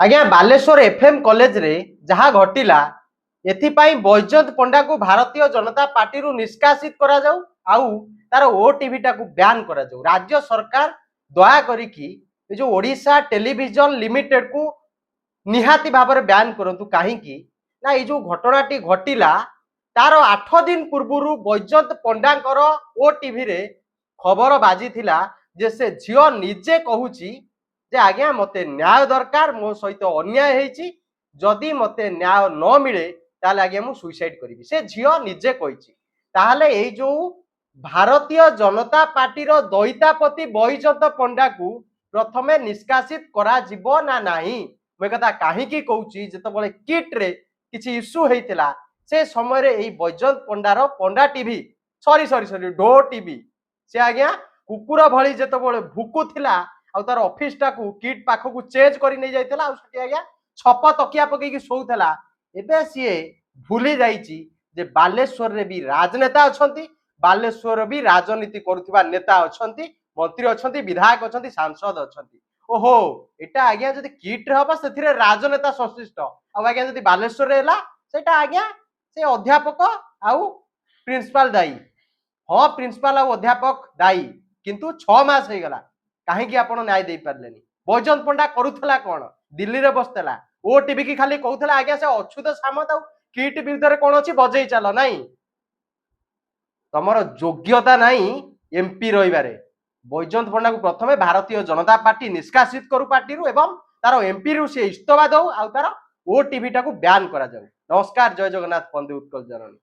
आज्ञा Baleshwar FM college रे जहाँ घटिला एथिपाई बैजयंत पंडा को भारतीय जनता पार्टी रु निष्कासित करा जाऊ आउ तार ओटीवी टाकू बैन करा जाऊ। राज्य सरकार दया करिकी जो ओडिशा टेलीविजन लिमिटेड को निहाती भाव में बैन करंतु कहीं ना ये जो घटनाटी घटिला तार 8 दिन पूर्व बैजयंत पंडांकर ओटीवी रे खबर बाजी थिला जे से झियो निजे कहूची जे आज्ञा मते न्याय दरकार मो सहित अन्याय हेची जदि मते न्याय न मिले ताले आज्ञा मु सुइसाइड करिवि से झियो निजे कहिची। ताहले एई जो भारतीय जनता पार्टी रो दैतापति बैजयंत पंडा को प्रथमे निष्कासित करा जिवो ना नाही मैं कथा काहे की कहूची जेतबेले किट रे किछि इश्यू हेतिला से समय रे एई बैजयंत पंडार पंडा टीवी सॉरी डो टीवी से आज्ञा कुकुर भली जेतबेले भुकुथिला आ तार ऑफिस टाकू किट पाखकू चेंज करी नै जाइतला आ सटी आज्ञा छप तकिया पकई की सोउथला एबे सीए भूली जाइची जे बालेश्वर रे भी राजनेता अछंती बालेश्वर भी राजनीति करुथिबा नेता अछंती मंत्री अछंती विधायक अछंती सांसद अछंती। ओहो एटा आज्ञा जदि किट रे हबा सेथिरे राजनेता संश्लिष्ट आ आज्ञा जदि बालेश्वर रे हला सेटा आज्ञा से अध्यापक आउ प्रिंसिपल दायी हाँ प्रिंसिपल आउ अध्यापक दायी किंतु 6 मास हो गला कहीं आपण न्याय दे पारलेनी। बैजयंत पंडा करुथला कोन दिल्ली रे बसतला ओ टीवी की खाली कहूथला आज्ञा से अछुत सामत आउ किट विरुद्ध कोन अछि बजई चलो नाही तमर योग्यता नाही एमपी रहिबारे। बैजयंत पंडा को प्रथमे भारतीय जनता पार्टी निष्कासित करू पार्टी रु एवं तार एमपी रु से इस्तफा दो आ तार ओ टीवी टाकू बैन करा जाऊ। नमस्कार जय जगन्नाथ बंधु उत्कल जननी।